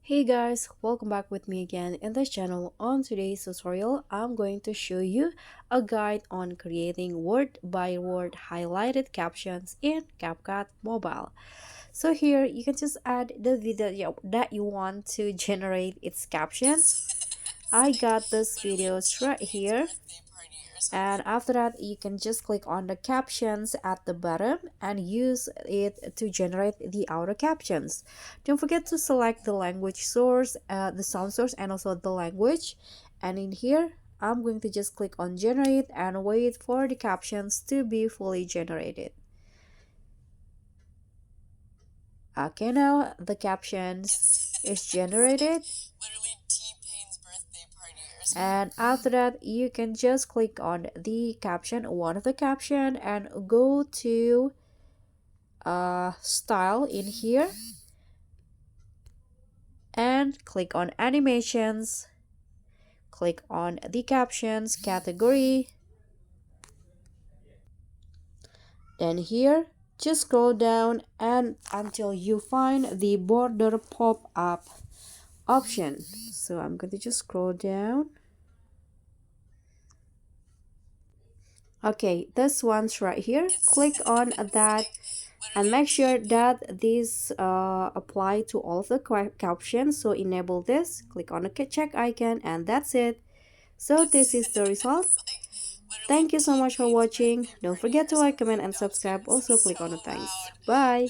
Hey guys, welcome back with me again in this channel. On today's tutorial, I'm going to show you a guide on creating word by word highlighted captions in CapCut Mobile. So here you can just add the video that you want to generate its captions. I got this videos right here, and after that you can just click on the captions at the bottom and use it to generate the outer captions. Don't forget to select the language source, the sound source, and also the language. And in here I'm going to just click on generate and wait for the captions to be fully generated. Okay, now the captions is generated, and after that you can just click on the caption, one of the caption, and go to style in here and click on animations, click on the captions category, then here just scroll down and until you find the border pop-up option. So I'm going to just scroll down. Okay, this one's right here. Click on that and make sure that these apply to all of the captions. So enable this, click on the check icon, and that's it. So this is the result. Thank you so much for watching. Don't forget to like, comment, and subscribe. Also click on the thanks. Bye.